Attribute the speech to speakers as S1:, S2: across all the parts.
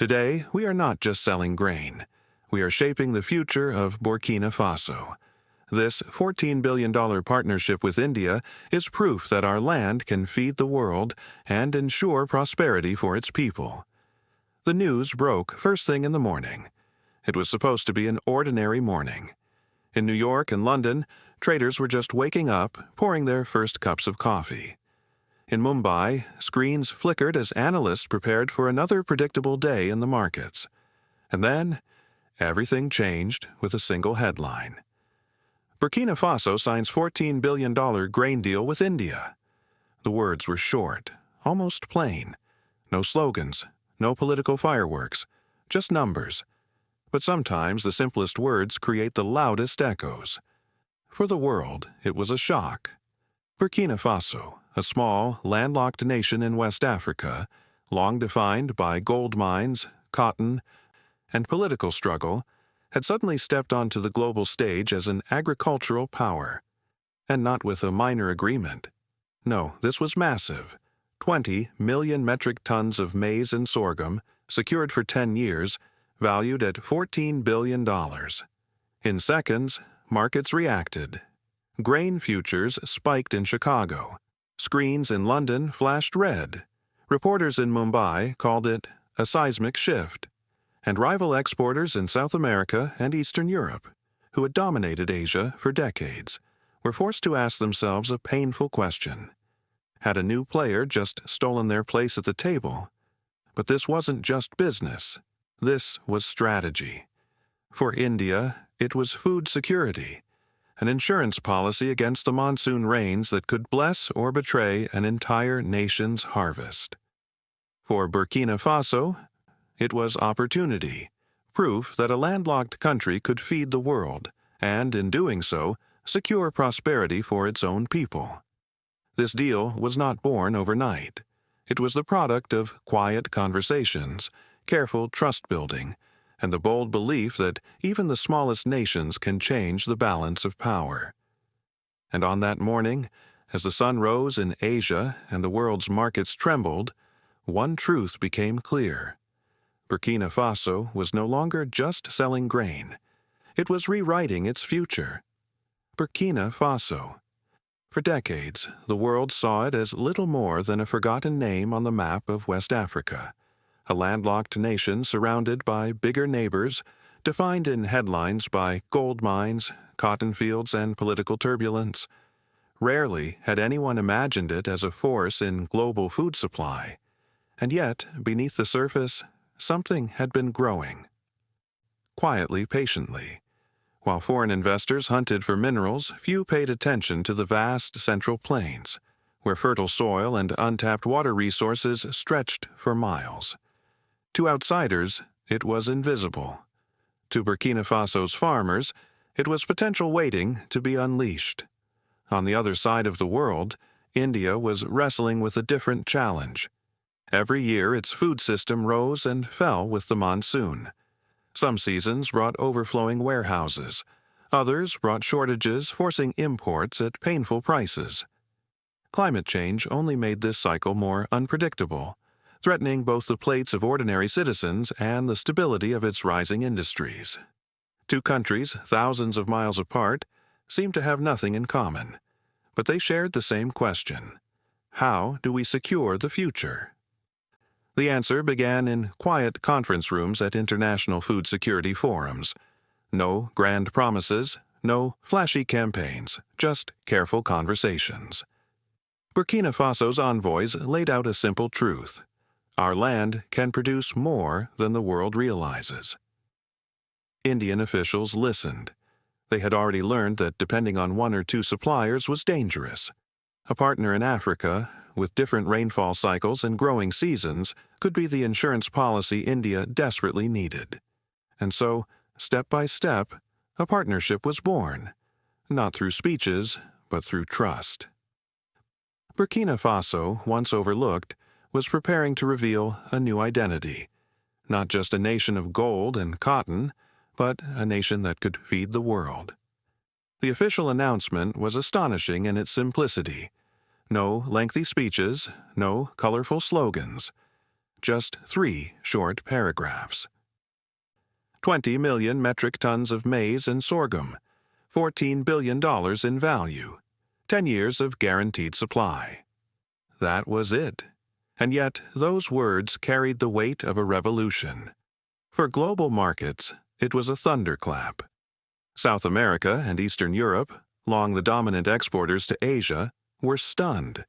S1: Today, we are not just selling grain. We are shaping the future of Burkina Faso. This $14 billion partnership with India is proof that our land can feed the world and ensure prosperity for its people. The news broke first thing in the morning. It was supposed to be an ordinary morning. In New York and London, traders were just waking up, pouring their first cups of coffee. In Mumbai, screens flickered as analysts prepared for another predictable day in the markets. And then, everything changed with a single headline. Burkina Faso signs $14 billion grain deal with India. The words were short, almost plain. No slogans, no political fireworks, just numbers. But sometimes the simplest words create the loudest echoes. For the world, it was a shock. Burkina Faso, a small, landlocked nation in West Africa, long defined by gold mines, cotton, and political struggle, had suddenly stepped onto the global stage as an agricultural power. And not with a minor agreement. No, this was massive. 20 million metric tons of maize and sorghum, secured for 10 years, valued at $14 billion. In seconds, markets reacted. Grain futures spiked in Chicago. Screens in London flashed red. Reporters in Mumbai called it a seismic shift. And rival exporters in South America and Eastern Europe, who had dominated Asia for decades, were forced to ask themselves a painful question. Had a new player just stolen their place at the table? But this wasn't just business. This was strategy. For India, it was food security, an insurance policy against the monsoon rains that could bless or betray an entire nation's harvest. For Burkina Faso, it was opportunity, proof that a landlocked country could feed the world, and in doing so, secure prosperity for its own people. This deal was not born overnight. It was the product of quiet conversations, careful trust-building, and the bold belief that even the smallest nations can change the balance of power. And on that morning, as the sun rose in Asia and the world's markets trembled, one truth became clear. Burkina Faso was no longer just selling grain. It was rewriting its future. Burkina Faso. For decades, the world saw it as little more than a forgotten name on the map of West Africa, a landlocked nation surrounded by bigger neighbors, defined in headlines by gold mines, cotton fields, and political turbulence. Rarely had anyone imagined it as a force in global food supply. And yet, beneath the surface, something had been growing. Quietly, patiently. While foreign investors hunted for minerals, few paid attention to the vast central plains, where fertile soil and untapped water resources stretched for miles. To outsiders, it was invisible. To Burkina Faso's farmers, it was potential waiting to be unleashed. On the other side of the world, India was wrestling with a different challenge. Every year, its food system rose and fell with the monsoon. Some seasons brought overflowing warehouses. Others brought shortages, forcing imports at painful prices. Climate change only made this cycle more unpredictable, threatening both the plates of ordinary citizens and the stability of its rising industries. Two countries, thousands of miles apart, seemed to have nothing in common, but they shared the same question: how do we secure the future? The answer began in quiet conference rooms at international food security forums. No grand promises, no flashy campaigns, just careful conversations. Burkina Faso's envoys laid out a simple truth: our land can produce more than the world realizes. Indian officials listened. They had already learned that depending on one or two suppliers was dangerous. A partner in Africa, with different rainfall cycles and growing seasons, could be the insurance policy India desperately needed. And so, step by step, a partnership was born, not through speeches, but through trust. Burkina Faso, once overlooked, was preparing to reveal a new identity, not just a nation of gold and cotton, but a nation that could feed the world. The official announcement was astonishing in its simplicity. No lengthy speeches, no colorful slogans. Just 3 short paragraphs. 20 million metric tons of maize and sorghum, $14 billion in value, 10 years of guaranteed supply. That was it. And yet, those words carried the weight of a revolution. For global markets, it was a thunderclap. South America and Eastern Europe, long the dominant exporters to Asia, were stunned.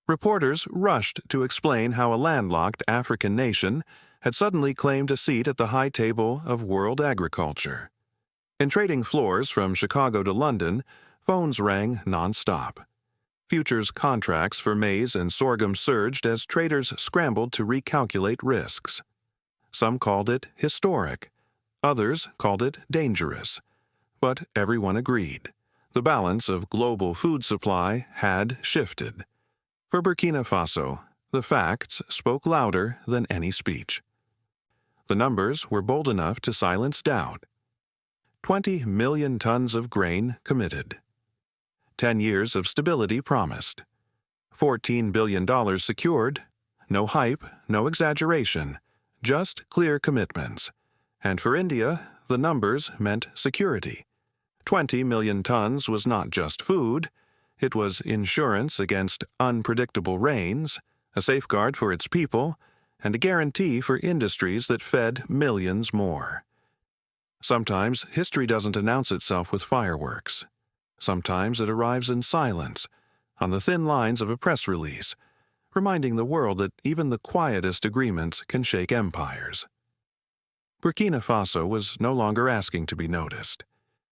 S1: Reporters rushed to explain how a landlocked African nation had suddenly claimed a seat at the high table of world agriculture. In trading floors from Chicago to London, phones rang nonstop. Futures contracts for maize and sorghum surged as traders scrambled to recalculate risks. Some called it historic. Others called it dangerous. But everyone agreed. The balance of global food supply had shifted. For Burkina Faso, the facts spoke louder than any speech. The numbers were bold enough to silence doubt. 20 million tons of grain committed. 10 years of stability promised. $14 billion secured. No hype, no exaggeration, just clear commitments. And for India, the numbers meant security. 20 million tons was not just food. It was insurance against unpredictable rains, a safeguard for its people, and a guarantee for industries that fed millions more. Sometimes history doesn't announce itself with fireworks. Sometimes it arrives in silence, on the thin lines of a press release, reminding the world that even the quietest agreements can shake empires. Burkina Faso was no longer asking to be noticed.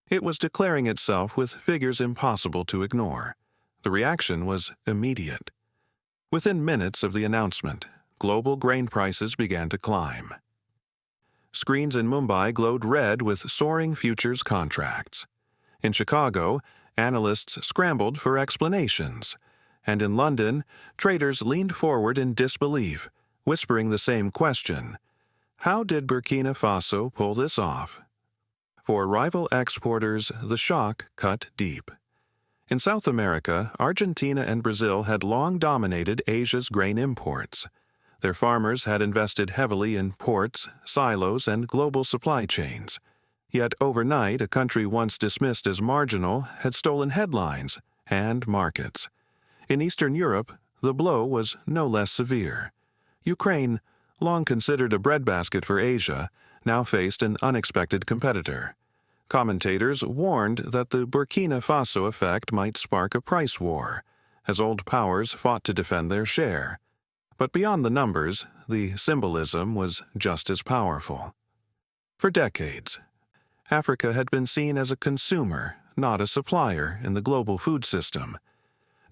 S1: It was declaring itself with figures impossible to ignore. The reaction was immediate. Within minutes of the announcement, global grain prices began to climb. Screens in Mumbai glowed red with soaring futures contracts. In Chicago, analysts scrambled for explanations. And in London, traders leaned forward in disbelief, whispering the same question: how did Burkina Faso pull this off? For rival exporters, the shock cut deep. In South America, Argentina and Brazil had long dominated Asia's grain imports. Their farmers had invested heavily in ports, silos, and global supply chains. Yet overnight, a country once dismissed as marginal had stolen headlines and markets. In Eastern Europe, the blow was no less severe. Ukraine, long considered a breadbasket for Asia, now faced an unexpected competitor. Commentators warned that the Burkina Faso effect might spark a price war, as old powers fought to defend their share. But beyond the numbers, the symbolism was just as powerful. For decades, Africa had been seen as a consumer, not a supplier, in the global food system.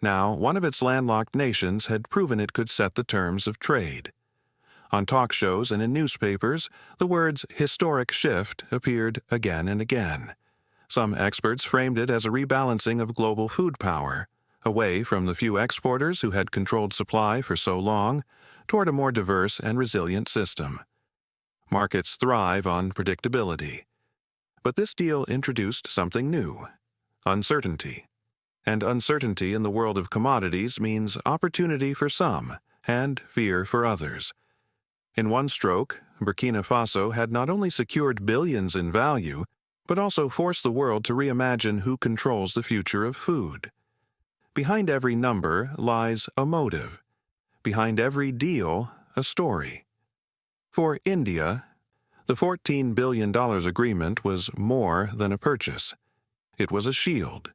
S1: Now, one of its landlocked nations had proven it could set the terms of trade. On talk shows and in newspapers, the words "historic shift" appeared again and again. Some experts framed it as a rebalancing of global food power, away from the few exporters who had controlled supply for so long, toward a more diverse and resilient system. Markets thrive on predictability. But this deal introduced something new: uncertainty. And uncertainty in the world of commodities means opportunity for some and fear for others. In one stroke, Burkina Faso had not only secured billions in value, but also forced the world to reimagine who controls the future of food. Behind every number lies a motive. Behind every deal, a story. For India, the $14 billion agreement was more than a purchase. It was a shield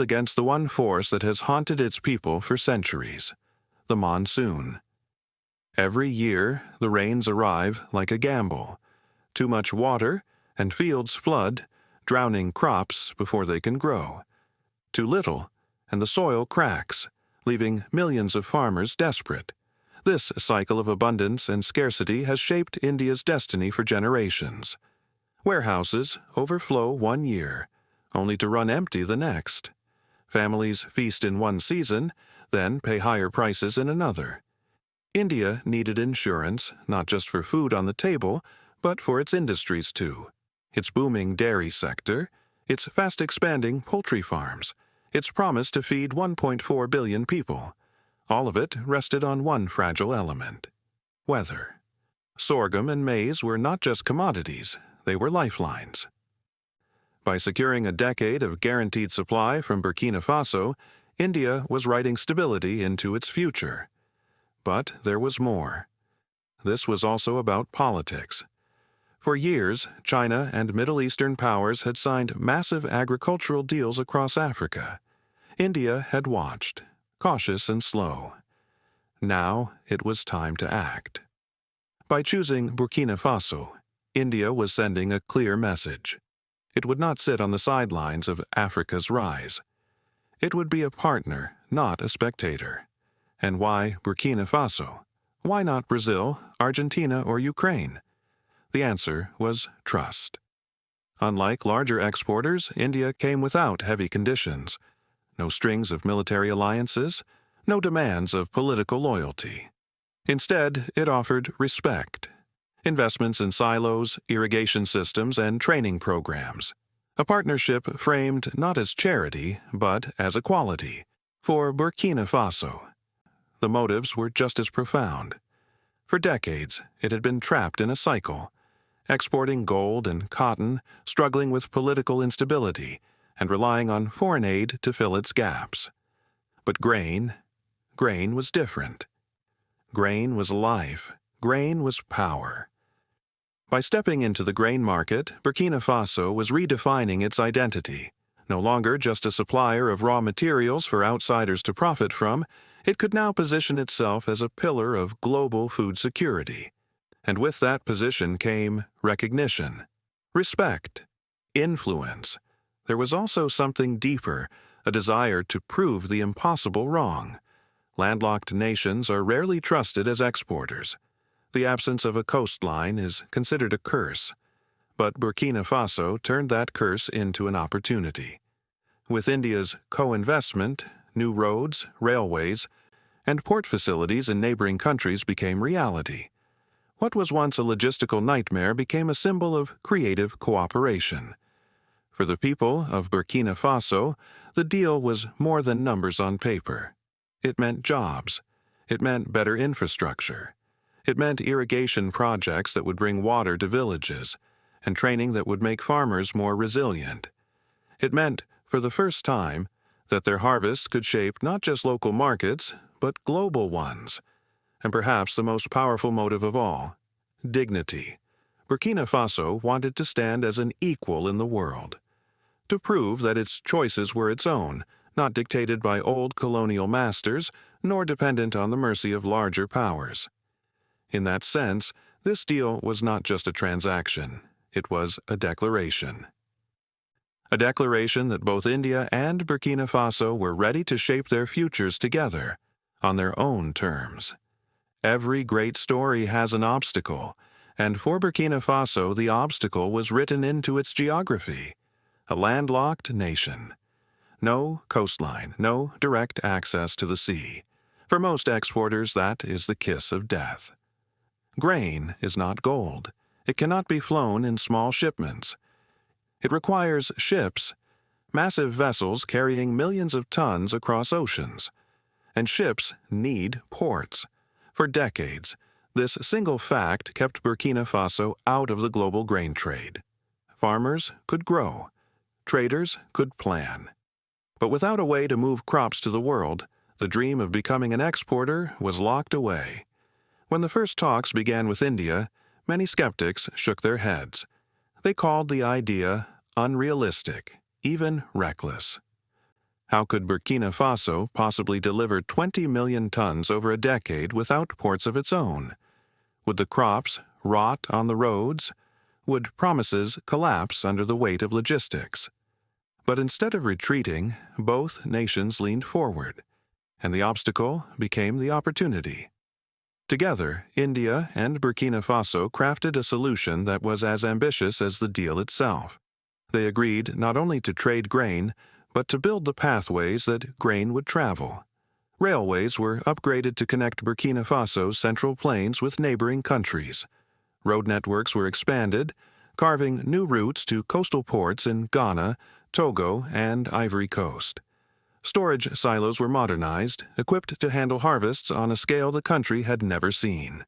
S1: against the one force that has haunted its people for centuries: the monsoon. Every year, the rains arrive like a gamble. Too much water, and fields flood, drowning crops before they can grow. Too little, and the soil cracks, leaving millions of farmers desperate. This cycle of abundance and scarcity has shaped India's destiny for generations. Warehouses overflow one year, only to run empty the next. Families feast in one season, then pay higher prices in another. India needed insurance, not just for food on the table, but for its industries too. Its booming dairy sector, its fast-expanding poultry farms, its promise to feed 1.4 billion people. All of it rested on one fragile element: weather. Sorghum and maize were not just commodities, they were lifelines. By securing a decade of guaranteed supply from Burkina Faso, India was writing stability into its future. But there was more. This was also about politics. For years, China and Middle Eastern powers had signed massive agricultural deals across Africa. India had watched, cautious and slow. Now it was time to act. By choosing Burkina Faso, India was sending a clear message. It would not sit on the sidelines of Africa's rise. It would be a partner, not a spectator. And why Burkina Faso? Why not Brazil, Argentina, or Ukraine? The answer was trust. Unlike larger exporters, India came without heavy conditions. No strings of military alliances, no demands of political loyalty. Instead, it offered respect. Investments in silos, irrigation systems, and training programs. A partnership framed not as charity, but as equality. For Burkina Faso, the motives were just as profound. For decades, it had been trapped in a cycle, exporting gold and cotton, struggling with political instability, and relying on foreign aid to fill its gaps. But grain was different. Grain was life. Grain was power. By stepping into the grain market, Burkina Faso was redefining its identity. No longer just a supplier of raw materials for outsiders to profit from, it could now position itself as a pillar of global food security. And with that position came recognition, respect, influence. There was also something deeper, a desire to prove the impossible wrong. Landlocked nations are rarely trusted as exporters. The absence of a coastline is considered a curse. But Burkina Faso turned that curse into an opportunity. With India's co-investment, new roads, railways, and port facilities in neighboring countries became reality. What was once a logistical nightmare became a symbol of creative cooperation. For the people of Burkina Faso, the deal was more than numbers on paper. It meant jobs. It meant better infrastructure. It meant irrigation projects that would bring water to villages, and training that would make farmers more resilient. It meant, for the first time, that their harvests could shape not just local markets, but global ones. And perhaps the most powerful motive of all, dignity. Burkina Faso wanted to stand as an equal in the world, to prove that its choices were its own, not dictated by old colonial masters, nor dependent on the mercy of larger powers. In that sense, this deal was not just a transaction, it was a declaration. A declaration that both India and Burkina Faso were ready to shape their futures together, on their own terms. Every great story has an obstacle, and for Burkina Faso the obstacle was written into its geography. A landlocked nation. No coastline, no direct access to the sea. For most exporters, that is the kiss of death. Grain is not gold. It cannot be flown in small shipments. It requires ships, massive vessels carrying millions of tons across oceans. And ships need ports. For decades, this single fact kept Burkina Faso out of the global grain trade. Farmers could grow. Traders could plan. But without a way to move crops to the world, the dream of becoming an exporter was locked away. When the first talks began with India, many skeptics shook their heads. They called the idea unrealistic, even reckless. How could Burkina Faso possibly deliver 20 million tons over a decade without ports of its own? Would the crops rot on the roads? Would promises collapse under the weight of logistics? But instead of retreating, both nations leaned forward, and the obstacle became the opportunity. Together, India and Burkina Faso crafted a solution that was as ambitious as the deal itself. They agreed not only to trade grain, but to build the pathways that grain would travel. Railways were upgraded to connect Burkina Faso's central plains with neighboring countries. Road networks were expanded, carving new routes to coastal ports in Ghana, Togo, and Ivory Coast. Storage silos were modernized, equipped to handle harvests on a scale the country had never seen.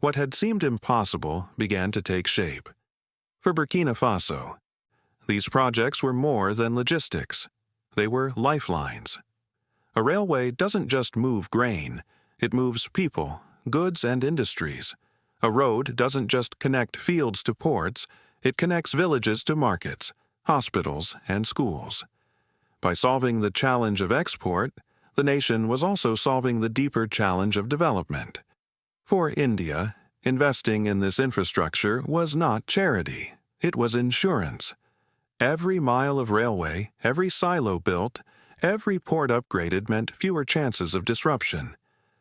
S1: What had seemed impossible began to take shape. For Burkina Faso, these projects were more than logistics. They were lifelines. A railway doesn't just move grain, it moves people, goods, and industries. A road doesn't just connect fields to ports, it connects villages to markets, hospitals, and schools. By solving the challenge of export, the nation was also solving the deeper challenge of development. For India, investing in this infrastructure was not charity, it was insurance. Every mile of railway, every silo built, every port upgraded meant fewer chances of disruption.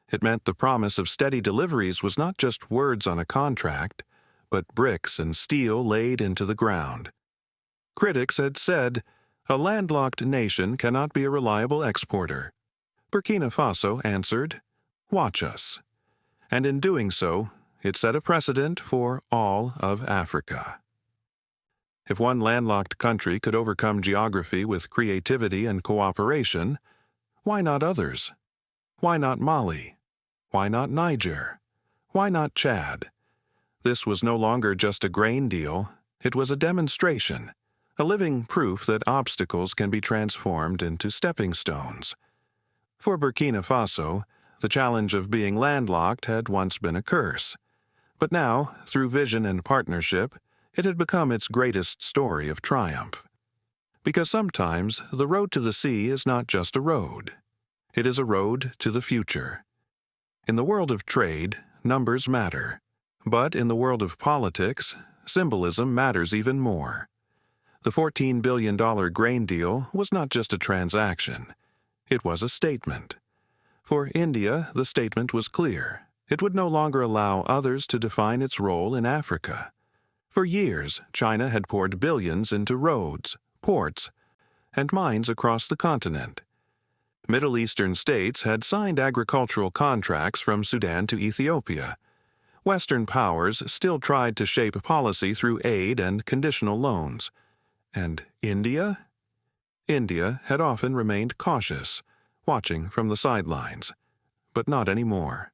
S1: It meant the promise of steady deliveries was not just words on a contract, but bricks and steel laid into the ground. Critics had said, "A landlocked nation cannot be a reliable exporter." Burkina Faso answered, "Watch us." And in doing so, it set a precedent for all of Africa. If one landlocked country could overcome geography with creativity and cooperation, why not others? Why not Mali? Why not Niger? Why not Chad? This was no longer just a grain deal, it was a demonstration, a living proof that obstacles can be transformed into stepping stones. For Burkina Faso, the challenge of being landlocked had once been a curse. But now, through vision and partnership, it had become its greatest story of triumph. Because sometimes the road to the sea is not just a road. It is a road to the future. In the world of trade, numbers matter. But in the world of politics, symbolism matters even more. The $14 billion grain deal was not just a transaction. It was a statement. For India, the statement was clear. It would no longer allow others to define its role in Africa. For years, China had poured billions into roads, ports, and mines across the continent. Middle Eastern states had signed agricultural contracts from Sudan to Ethiopia. Western powers still tried to shape policy through aid and conditional loans. And India? India had often remained cautious, watching from the sidelines. But not anymore.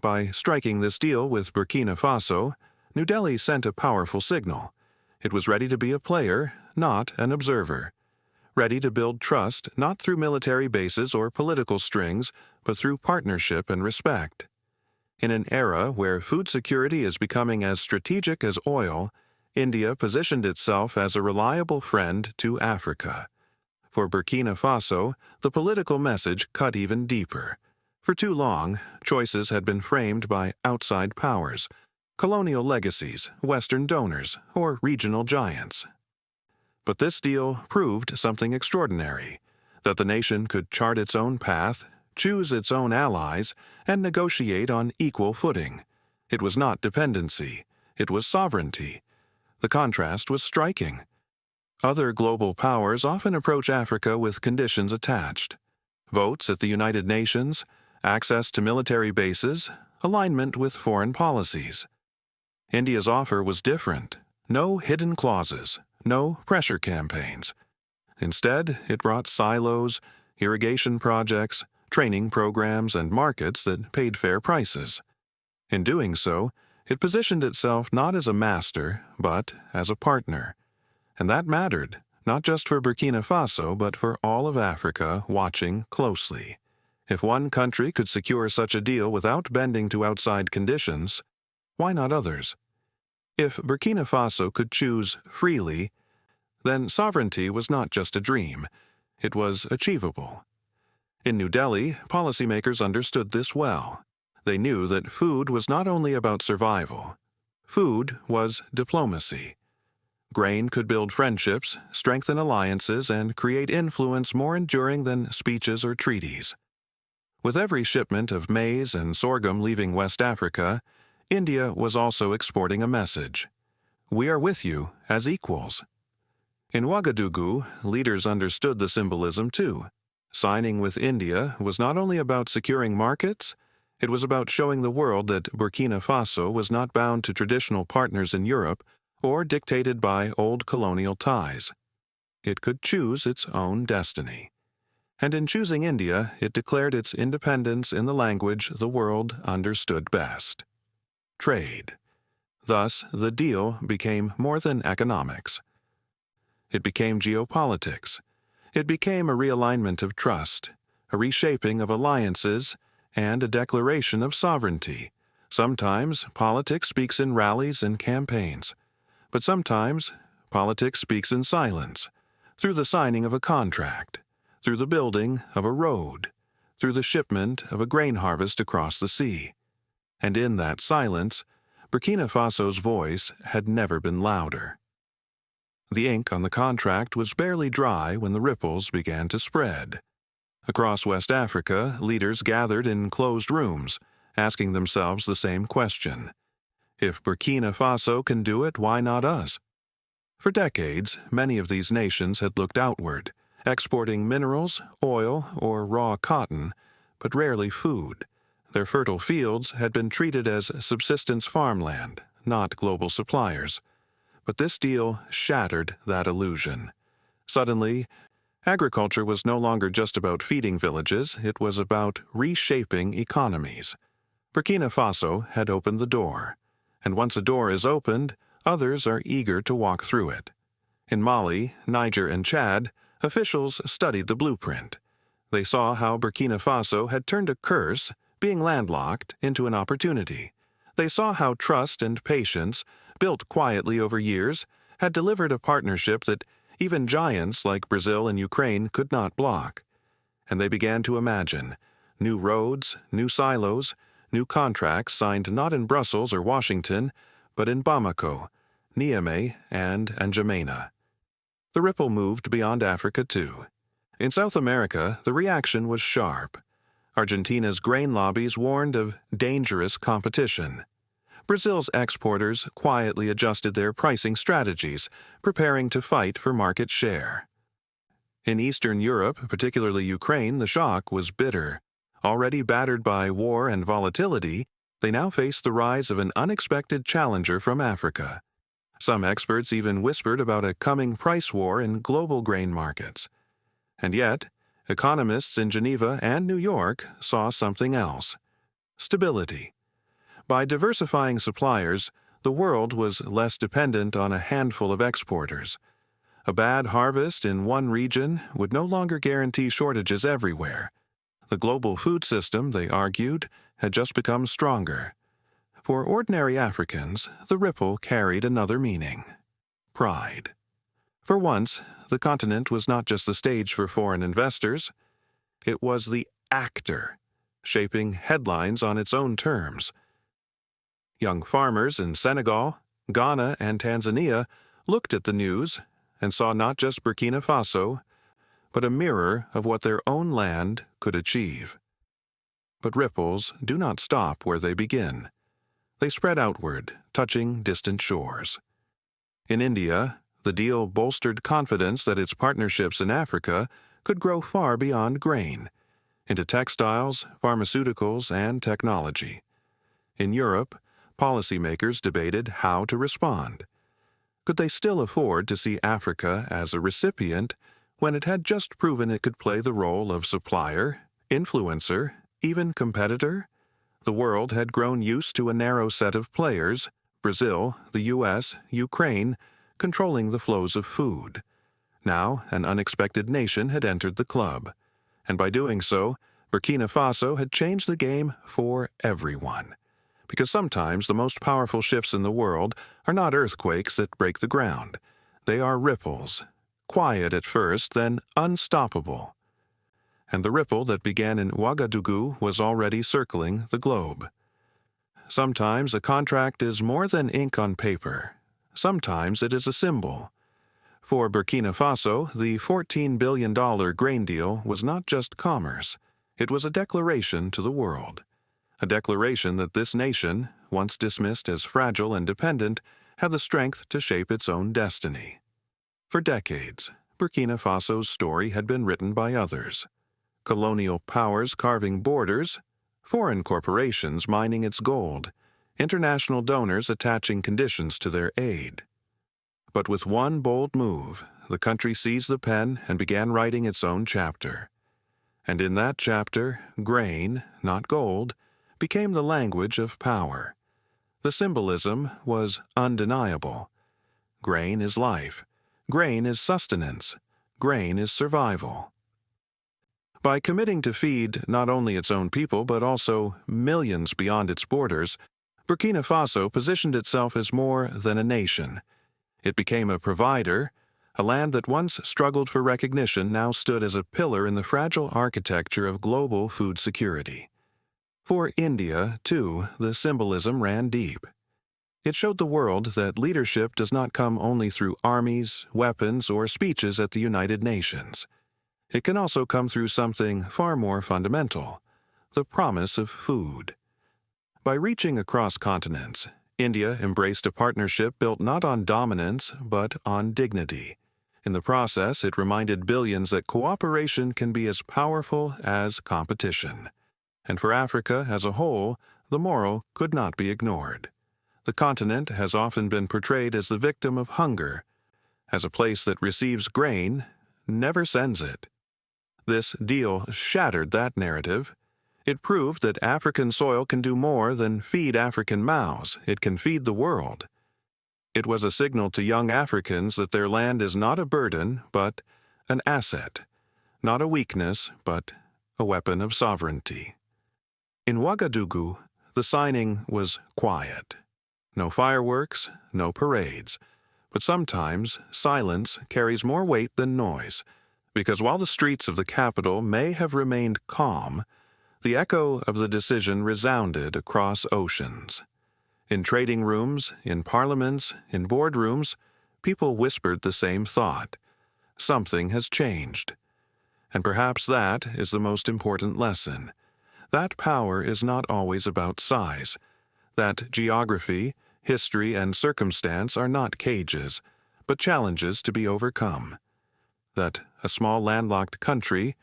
S1: By striking this deal with Burkina Faso, New Delhi sent a powerful signal. It was ready to be a player, not an observer. Ready to build trust not through military bases or political strings, but through partnership and respect. In an era where food security is becoming as strategic as oil, India positioned itself as a reliable friend to Africa. For Burkina Faso, the political message cut even deeper. For too long, choices had been framed by outside powers, colonial legacies, Western donors, or regional giants. But this deal proved something extraordinary, that the nation could chart its own path, choose its own allies, and negotiate on equal footing. It was not dependency, it was sovereignty. The contrast was striking. Other global powers often approach Africa with conditions attached. Votes at the United Nations, access to military bases, alignment with foreign policies. India's offer was different. No hidden clauses, no pressure campaigns. Instead, it brought silos, irrigation projects, training programs, and markets that paid fair prices. In doing so, it positioned itself not as a master, but as a partner. And that mattered, not just for Burkina Faso, but for all of Africa watching closely. If one country could secure such a deal without bending to outside conditions, why not others? If Burkina Faso could choose freely, then sovereignty was not just a dream, it was achievable. In New Delhi, policymakers understood this well. They knew that food was not only about survival. Food was diplomacy. Grain could build friendships, strengthen alliances, and create influence more enduring than speeches or treaties. With every shipment of maize and sorghum leaving West Africa, India was also exporting a message. We are with you as equals. In Ouagadougou, leaders understood the symbolism too. Signing with India was not only about securing markets, it was about showing the world that Burkina Faso was not bound to traditional partners in Europe or dictated by old colonial ties. It could choose its own destiny. And in choosing India, it declared its independence in the language the world understood best. trade. Thus, the deal became more than economics. It became geopolitics. It became a realignment of trust, a reshaping of alliances, and a declaration of sovereignty. Sometimes politics speaks in rallies and campaigns, but sometimes politics speaks in silence, through the signing of a contract, through the building of a road, through the shipment of a grain harvest across the sea. And in that silence, Burkina Faso's voice had never been louder. The ink on the contract was barely dry when the ripples began to spread. Across West Africa, leaders gathered in closed rooms, asking themselves the same question. If Burkina Faso can do it, why not us? For decades, many of these nations had looked outward, exporting minerals, oil, or raw cotton, but rarely food. Their fertile fields had been treated as subsistence farmland, not global suppliers. But this deal shattered that illusion. Suddenly, agriculture was no longer just about feeding villages, it was about reshaping economies. Burkina Faso had opened the door, and once a door is opened, others are eager to walk through it. In Mali, Niger, and Chad, officials studied the blueprint. They saw how Burkina Faso had turned a curse, being landlocked, into an opportunity. They saw how trust and patience, built quietly over years, had delivered a partnership that even giants like Brazil and Ukraine could not block. And they began to imagine new roads, new silos, new contracts signed not in Brussels or Washington, but in Bamako, Niamey, and N'Djamena. The ripple moved beyond Africa too. In South America, the reaction was sharp. Argentina's grain lobbies warned of dangerous competition. Brazil's exporters quietly adjusted their pricing strategies, preparing to fight for market share. In Eastern Europe, particularly Ukraine, the shock was bitter. Already battered by war and volatility, they now faced the rise of an unexpected challenger from Africa. Some experts even whispered about a coming price war in global grain markets. And yet, economists in Geneva and New York saw something else: stability. By diversifying suppliers, the world was less dependent on a handful of exporters. A bad harvest in one region would no longer guarantee shortages everywhere. The global food system, they argued, had just become stronger. For ordinary Africans, the ripple carried another meaning: pride. For once, the continent was not just the stage for foreign investors. It was the actor, shaping headlines on its own terms. Young farmers in Senegal, Ghana, and Tanzania looked at the news and saw not just Burkina Faso, but a mirror of what their own land could achieve. But ripples do not stop where they begin. They spread outward, touching distant shores. In India, the deal bolstered confidence that its partnerships in Africa could grow far beyond grain, into textiles, pharmaceuticals, and technology. In Europe, policymakers debated how to respond. Could they still afford to see Africa as a recipient when it had just proven it could play the role of supplier, influencer, even competitor? The world had grown used to a narrow set of players: Brazil, the US, Ukraine, controlling the flows of food. Now, an unexpected nation had entered the club, and by doing so, Burkina Faso had changed the game for everyone. Because sometimes the most powerful shifts in the world are not earthquakes that break the ground. They are ripples, quiet at first, then unstoppable. And the ripple that began in Ouagadougou was already circling the globe. Sometimes a contract is more than ink on paper. Sometimes it is a symbol. For Burkina Faso, the $14 billion grain deal was not just commerce. It was a declaration to the world. A declaration that this nation, once dismissed as fragile and dependent, had the strength to shape its own destiny. For decades, Burkina Faso's story had been written by others. Colonial powers carving borders, foreign corporations mining its gold, international donors attaching conditions to their aid. But with one bold move, the country seized the pen and began writing its own chapter. And in that chapter, grain, not gold, became the language of power. The symbolism was undeniable. Grain is life. Grain is sustenance. Grain is survival. By committing to feed not only its own people but also millions beyond its borders, Burkina Faso positioned itself as more than a nation. It became a provider. A land that once struggled for recognition now stood as a pillar in the fragile architecture of global food security. For India, too, the symbolism ran deep. It showed the world that leadership does not come only through armies, weapons, or speeches at the United Nations. It can also come through something far more fundamental: the promise of food. By reaching across continents, India embraced a partnership built not on dominance but on dignity. In the process, it reminded billions that cooperation can be as powerful as competition. And for Africa as a whole, the moral could not be ignored. The continent has often been portrayed as the victim of hunger, as a place that receives grain, never sends it. This deal shattered that narrative. It proved that African soil can do more than feed African mouths. It can feed the world. It was a signal to young Africans that their land is not a burden, but an asset, not a weakness, but a weapon of sovereignty. In Ouagadougou, the signing was quiet. No fireworks, no parades. But sometimes silence carries more weight than noise, because while the streets of the capital may have remained calm, the echo of the decision resounded across oceans. In trading rooms, in parliaments, in boardrooms, people whispered the same thought: something has changed. And perhaps that is the most important lesson. That power is not always about size. That geography, history, and circumstance are not cages, but challenges to be overcome. That a small landlocked country,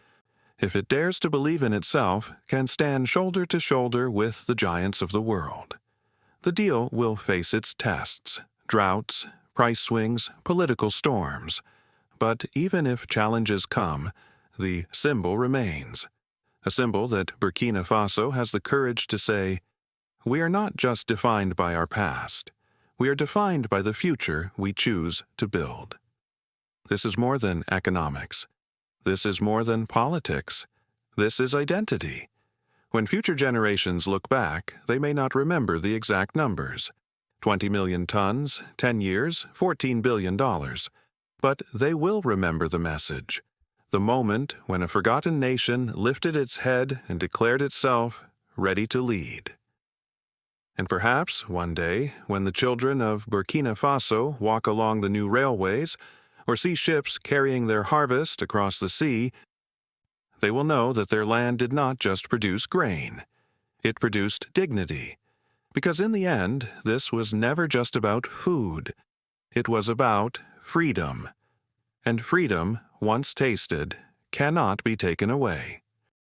S1: if it dares to believe in itself, can stand shoulder to shoulder with the giants of the world. The deal will face its tests: droughts, price swings, political storms. But even if challenges come, the symbol remains. A symbol that Burkina Faso has the courage to say, "We are not just defined by our past. We are defined by the future we choose to build." This is more than economics. This is more than politics. This is identity. When future generations look back, they may not remember the exact numbers: 20 million tons, 10 years, $14 billion. But they will remember the message: the moment when a forgotten nation lifted its head and declared itself ready to lead. And perhaps one day, when the children of Burkina Faso walk along the new railways or see ships carrying their harvest across the sea, they will know that their land did not just produce grain. It produced dignity. Because in the end, this was never just about food. It was about freedom. And freedom, once tasted, cannot be taken away.